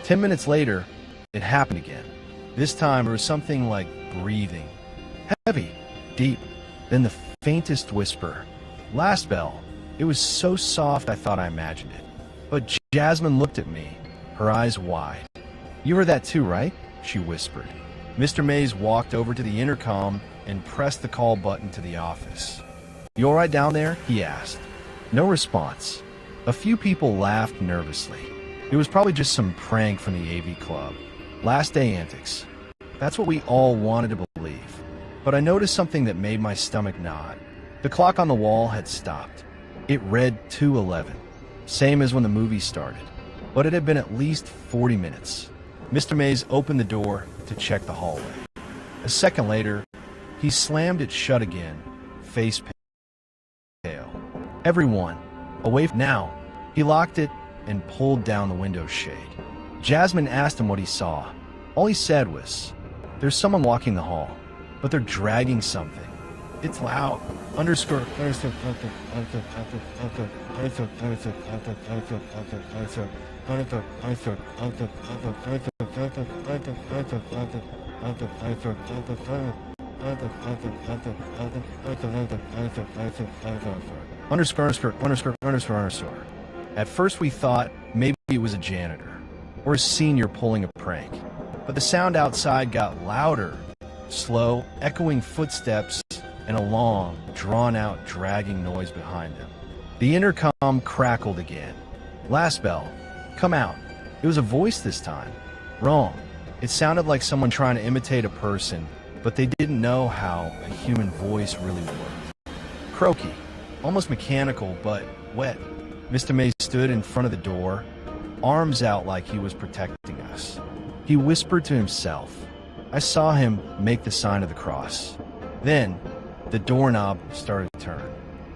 10 minutes later, it happened again. This time, it was something like breathing. Heavy, deep, then the faintest whisper. Last bell. It was so soft I thought I imagined it. But Jasmine looked at me, her eyes wide. "You heard that too, right?" she whispered. Mr. Mays walked over to the intercom and pressed the call button to the office. "You all right down there?" he asked. No response. A few people laughed nervously. It was probably just some prank from the AV Club. Last day antics. That's what we all wanted to believe. But I noticed something that made my stomach nod. The clock on the wall had stopped. It read 2:11, same as when the movie started. But it had been at least 40 minutes. Mr. Mays opened the door to check the hallway. A second later, he slammed it shut again, face pale. "Everyone, away now." He locked it and pulled down the window shade. Jasmine asked him what he saw. All he said was, "There's someone walking the hall, but they're dragging something. It's loud." At first we thought maybe it was a janitor or a senior pulling a prank, but the sound outside got louder, slow, echoing footsteps and a long, drawn-out, dragging noise behind them. The intercom crackled again. "Last bell. Come out." It was a voice this time. Wrong. It sounded like someone trying to imitate a person, but they didn't know how a human voice really worked. Croaky, almost mechanical, but wet. Mr. Mays stood in front of the door, arms out like he was protecting us. He whispered to himself. I saw him make the sign of the cross. Then, the doorknob started to turn.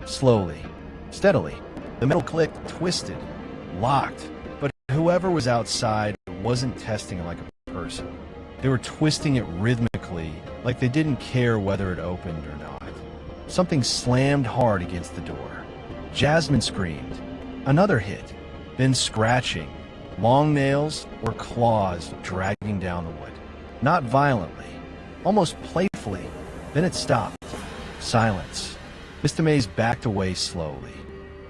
Slowly, steadily. The metal clicked, twisted, locked. But whoever was outside wasn't testing it like a person. They were twisting it rhythmically, like they didn't care whether it opened or not. Something slammed hard against the door. Jasmine screamed. Another hit, then scratching. Long nails or claws dragging down the wood. Not violently, almost playfully. Then it stopped. Silence. Mr. Mays backed away slowly.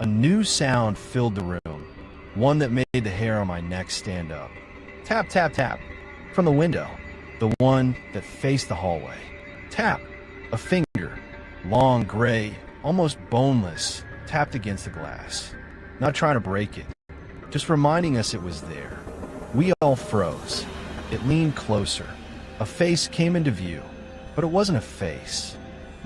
A new sound filled the room, one that made the hair on my neck stand up. Tap, tap, tap. From the window, the one that faced the hallway. Tap. A finger, long, gray, almost boneless, tapped against the glass. Not trying to break it, just reminding us it was there. We all froze. It leaned closer. A face came into view, but it wasn't a face.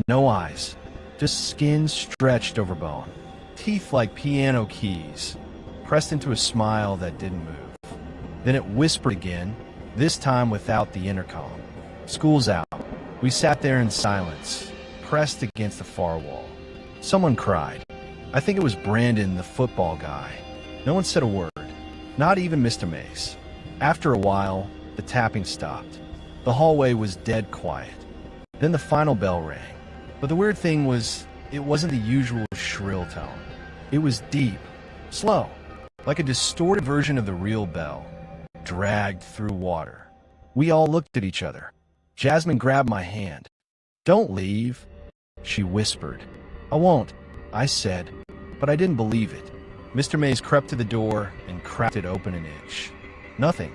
No eyes, just skin stretched over bone. Teeth like piano keys, pressed into a smile that didn't move. Then it whispered again, this time without the intercom. "School's out." We sat there in silence, pressed against the far wall. Someone cried. I think it was Brandon, the football guy. No one said a word, not even Mr. Mays. After a while, the tapping stopped. The hallway was dead quiet. Then the final bell rang. But the weird thing was, it wasn't the usual shrill tone. It was deep, slow, like a distorted version of the real bell, dragged through water. We all looked at each other. Jasmine grabbed my hand. "Don't leave," she whispered. "I won't," I said, but I didn't believe it. Mr. Mays crept to the door and cracked it open an inch. Nothing.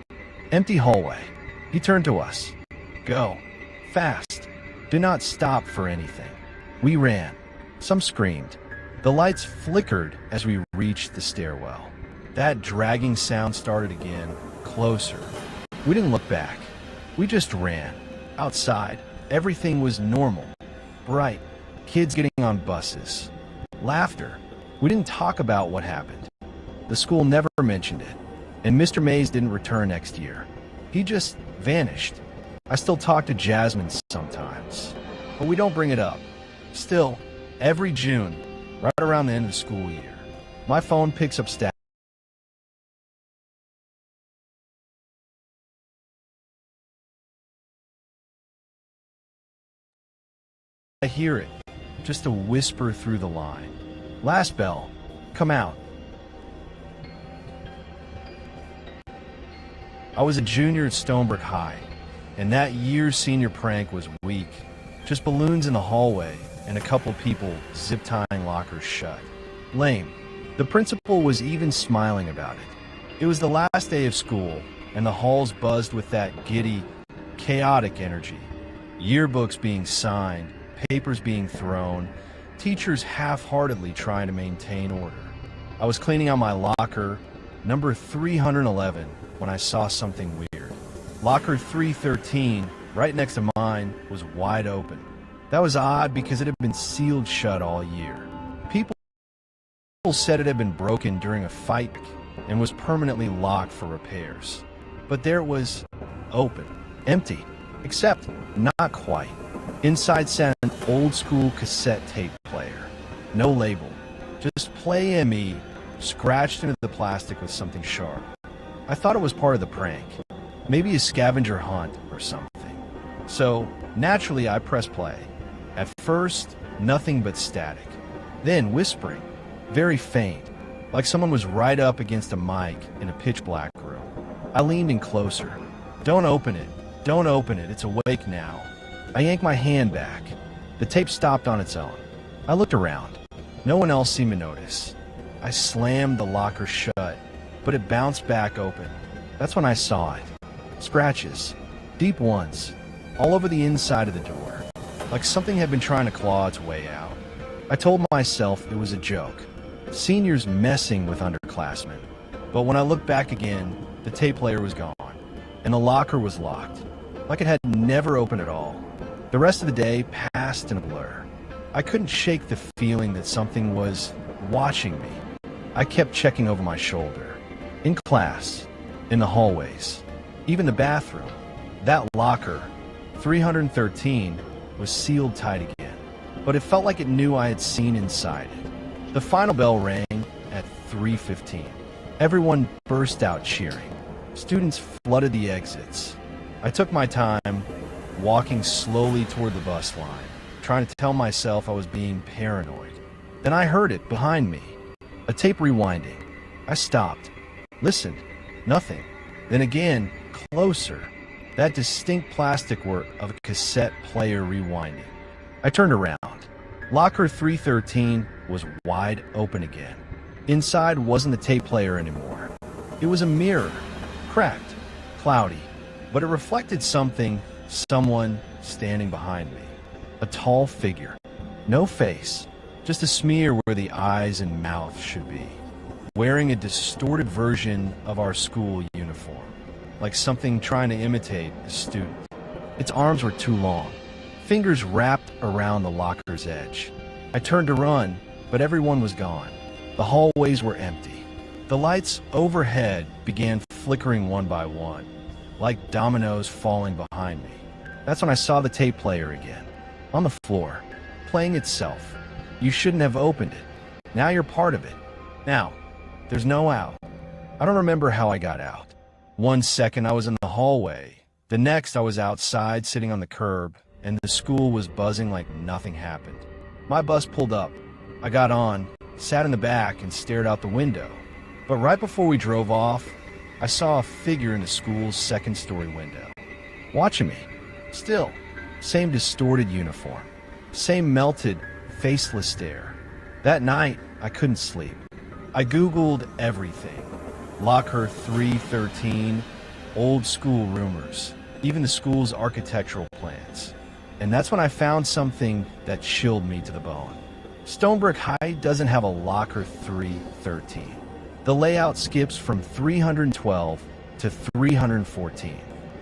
Empty hallway. He turned to us. "Go. Fast. Do not stop for anything." We ran. Some screamed. The lights flickered as we reached the stairwell. That dragging sound started again, closer. We didn't look back. We just ran. Outside, everything was normal. Bright. Kids getting on buses. Laughter. We didn't talk about what happened. The school never mentioned it. And Mr. Mays didn't return next year. He just vanished. I still talk to Jasmine sometimes, but we don't bring it up. Still, every June, right around the end of the school year, my phone picks up stats. I hear it, just a whisper through the line. "Last bell. Come out." I was a junior at Stonebrook High, and that year's senior prank was weak. Just balloons in the hallway and a couple people zip-tying lockers shut. Lame. The principal was even smiling about it. It was the last day of school, and the halls buzzed with that giddy, chaotic energy. Yearbooks being signed, papers being thrown, teachers half-heartedly trying to maintain order. I was cleaning out my locker, number 311, when I saw something weird. Locker 313, right next to mine, was wide open. That was odd because it had been sealed shut all year. People said it had been broken during a fight and was permanently locked for repairs. But there it was, open, empty, except not quite. Inside sat an old-school cassette tape player. No label, just Play ME scratched into the plastic with something sharp. I thought it was part of the prank, maybe a scavenger hunt or something. So, naturally, I pressed play. At first, nothing but static. Then whispering, very faint, like someone was right up against a mic in a pitch-black room. I leaned in closer. Don't open it. Don't open it. It's awake now. I yanked my hand back. The tape stopped on its own. I looked around. No one else seemed to notice. I slammed the locker shut, but it bounced back open. That's when I saw it. Scratches. Deep ones. All over the inside of the door. Like something had been trying to claw its way out. I told myself it was a joke. Seniors messing with underclassmen. But when I looked back again, the tape player was gone. And the locker was locked. Like it had never opened at all. The rest of the day passed in a blur. I couldn't shake the feeling that something was watching me. I kept checking over my shoulder. In class, in the hallways, even the bathroom. That locker, 313, was sealed tight again. But it felt like it knew I had seen inside it. The final bell rang at 3:15. Everyone burst out cheering. Students flooded the exits. I took my time, walking slowly toward the bus line, trying to tell myself I was being paranoid. Then I heard it behind me. A tape rewinding. I stopped. Listened. Nothing. Then again, closer. That distinct plastic work of a cassette player rewinding. I turned around. Locker 313 was wide open again. Inside wasn't the tape player anymore. It was a mirror. Cracked. Cloudy. But it reflected something, someone standing behind me. A tall figure. No face. Just a smear where the eyes and mouth should be. Wearing a distorted version of our school uniform. Like something trying to imitate a student. Its arms were too long. Fingers wrapped around the locker's edge. I turned to run, but everyone was gone. The hallways were empty. The lights overhead began flickering one by one, like dominoes falling behind me. That's when I saw the tape player again. On the floor, playing itself. You shouldn't have opened it. Now you're part of it. Now, there's no out. I don't remember how I got out. One second I was in the hallway. The next I was outside sitting on the curb, and the school was buzzing like nothing happened. My bus pulled up. I got on, sat in the back, and stared out the window. But right before we drove off, I saw a figure in the school's second-story window. Watching me. Still, same distorted uniform. Same melted, faceless stare. That night, I couldn't sleep. I Googled everything. Locker 313, old school rumors, even the school's architectural plans. And that's when I found something that chilled me to the bone. Stonebrook High doesn't have a locker 313. The layout skips from 312 to 314.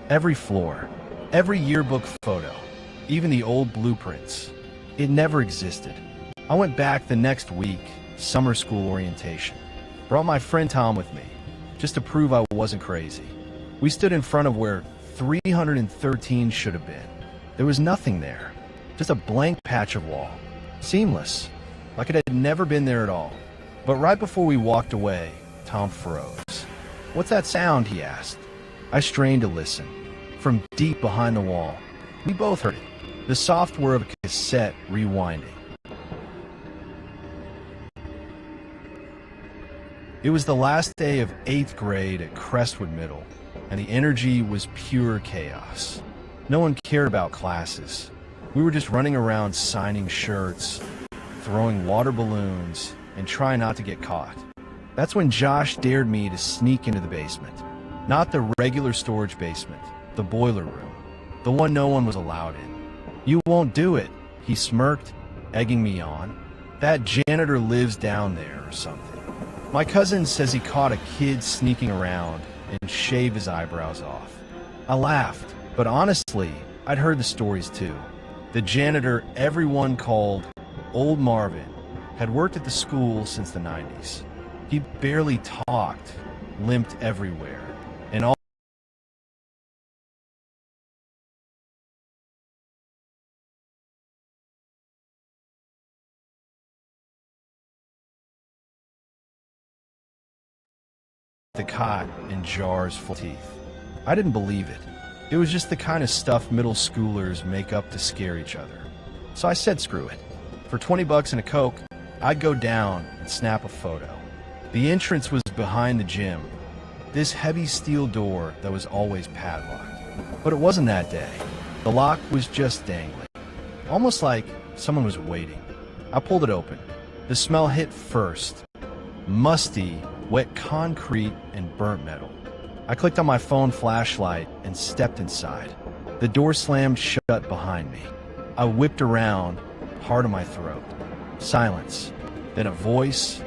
Every floor, every yearbook photo, even the old blueprints. It never existed. I went back the next week, summer school orientation. Brought my friend Tom with me, just to prove I wasn't crazy. We stood in front of where 313 should have been. There was nothing there, just a blank patch of wall. Seamless, like it had never been there at all. But right before we walked away, Tom froze. "What's that sound?" he asked. I strained to listen. From deep behind the wall, we both heard it. The soft whir of a cassette rewinding. It was the last day of 8th grade at Crestwood Middle. and the energy was pure chaos. No one cared about classes. We were just running around signing shirts, throwing water balloons, and trying not to get caught. That's when Josh dared me to sneak into the basement. Not the regular storage basement, the boiler room, the one no one was allowed in. "You won't do it," he smirked, egging me on. "That janitor lives down there or something." My cousin says he caught a kid sneaking around and shaved his eyebrows off. I laughed, but honestly, I'd heard the stories too. The janitor everyone called Old Marvin had worked at the school since the 90s. He barely talked, limped everywhere, and all the cot in jars full of teeth. I didn't believe it. It was just the kind of stuff middle schoolers make up to scare each other. So I said screw it. For 20 bucks and a Coke, I'd go down and snap a photo. The entrance was behind the gym, this heavy steel door that was always padlocked. But it wasn't that day. The lock was just dangling, almost like someone was waiting. I pulled it open. The smell hit first. Musty, wet concrete and burnt metal. I clicked on my phone flashlight and stepped inside. The door slammed shut behind me. I whipped around, hard on my throat. Silence. Then a voice,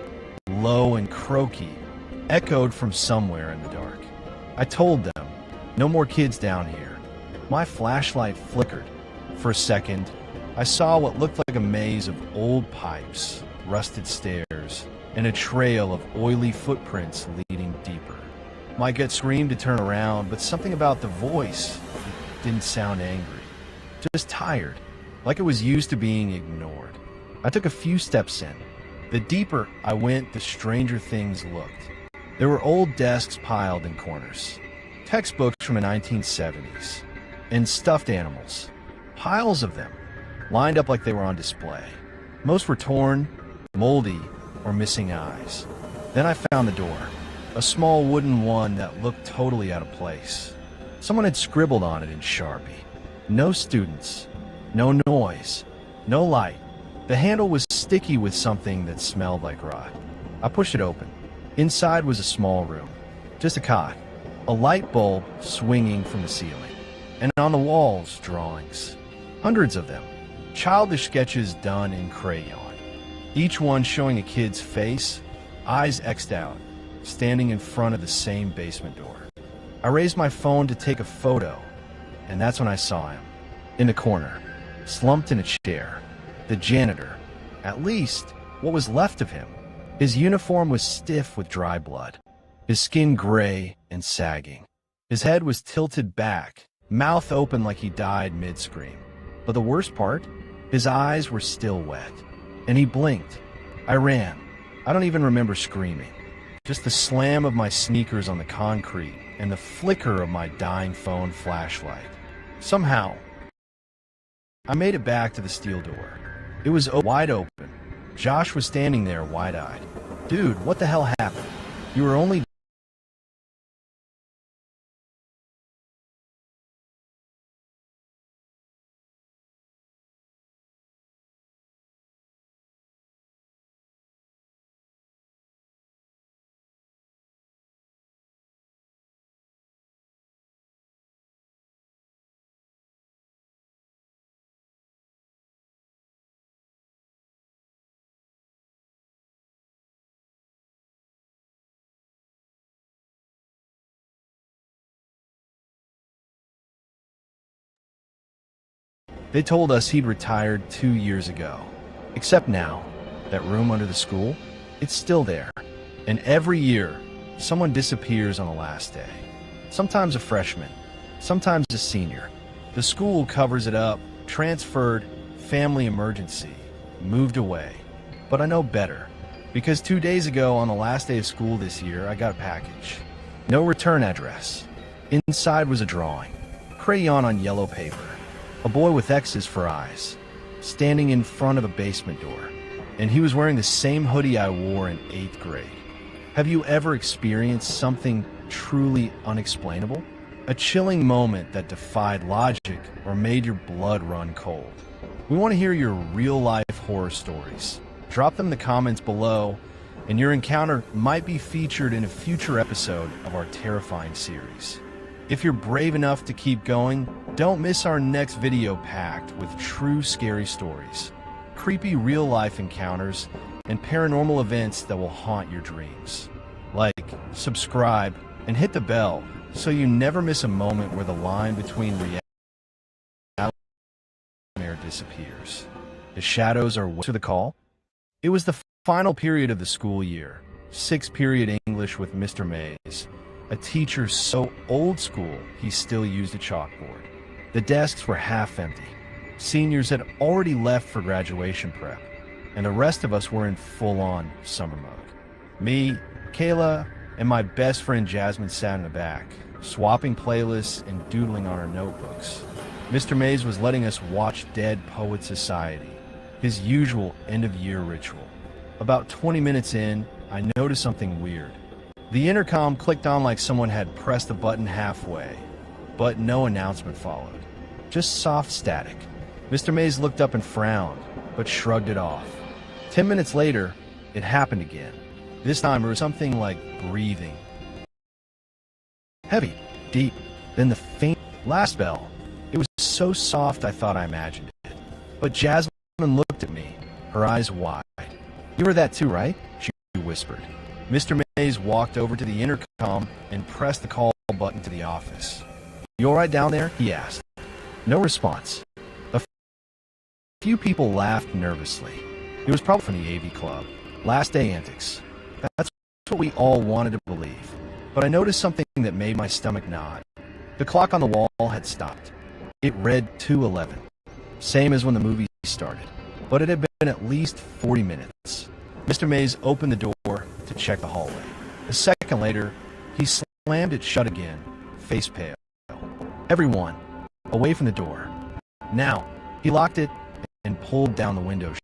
low and croaky, echoed from somewhere in the dark. I told them, "No more kids down here." My flashlight flickered. For a second, I saw what looked like a maze of old pipes, rusted stairs, and a trail of oily footprints leading deeper. My gut screamed to turn around, but something about the voice didn't sound angry, just tired, like it was used to being ignored. I took a few steps in. The deeper I went, the stranger things looked. There were old desks piled in corners, textbooks from the 1970s, and stuffed animals, piles of them, lined up like they were on display. Most were torn, moldy, or missing eyes. Then I found the door, a small wooden one that looked totally out of place. Someone had scribbled on it in Sharpie. No students, no noise, no light. The handle was sticky with something that smelled like rot. I pushed it open. Inside was a small room, just a cot, a light bulb swinging from the ceiling, and on the walls, drawings. Hundreds of them, childish sketches done in crayon. Each one showing a kid's face, eyes X'd out, standing in front of the same basement door. I raised my phone to take a photo, and that's when I saw him. In the corner, slumped in a chair. The janitor, at least what was left of him. His uniform was stiff with dry blood, his skin gray and sagging. His head was tilted back, mouth open like he died mid-scream. But the worst part, his eyes were still wet, and he blinked. I ran. I don't even remember screaming. Just the slam of my sneakers on the concrete and the flicker of my dying phone flashlight. Somehow, I made it back to the steel door. It was wide open. Josh was standing there wide-eyed. "Dude, what the hell happened? You were only..." They told us he'd retired 2 years ago. Except now, that room under the school, it's still there. And every year, someone disappears on the last day. Sometimes a freshman, sometimes a senior. The school covers it up, transferred, family emergency, moved away. But I know better, because 2 days ago on the last day of school this year, I got a package. No return address. Inside was a drawing, crayon on yellow paper. A boy with X's for eyes, standing in front of a basement door, and he was wearing the same hoodie I wore in 8th grade. Have you ever experienced something truly unexplainable? A chilling moment that defied logic or made your blood run cold? We want to hear your real-life horror stories. Drop them in the comments below, and your encounter might be featured in a future episode of our terrifying series. If you're brave enough to keep going, don't miss our next video packed with true scary stories, creepy real-life encounters, and paranormal events that will haunt your dreams. Like, subscribe, and hit the bell so you never miss a moment where the line between reality and nightmare disappears. The shadows are to the call. It was the final period of the school year, 6th period English with Mr. Mays, a teacher so old school he still used a chalkboard. The desks were half empty. Seniors had already left for graduation prep, and the rest of us were in full-on summer mode. Me, Kayla, and my best friend Jasmine sat in the back, swapping playlists and doodling on our notebooks. Mr. Mays was letting us watch Dead Poet Society, his usual end-of-year ritual. About 20 minutes in, I noticed something weird. The intercom clicked on like someone had pressed the button halfway, but no announcement followed. Just soft static. Mr. Mays looked up and frowned, but shrugged it off. 10 minutes later, it happened again. This time, it was something like breathing. Heavy, deep, then the faint last bell. It was so soft I thought I imagined it. But Jasmine looked at me, her eyes wide. "You heard that too, right?" she whispered. Mr. Mays walked over to the intercom and pressed the call button to the office. "You all right down there?" he asked. No response. A few people laughed nervously. It was probably from the AV Club. Last day antics. That's what we all wanted to believe. But I noticed something that made my stomach nod. The clock on the wall had stopped. It read 2:11. Same as when the movie started. But it had been at least 40 minutes. Mr. Mays opened the door to check the hallway. A second later, he slammed it shut again, face pale. "Everyone, away from the door. Now." He locked it and pulled down the window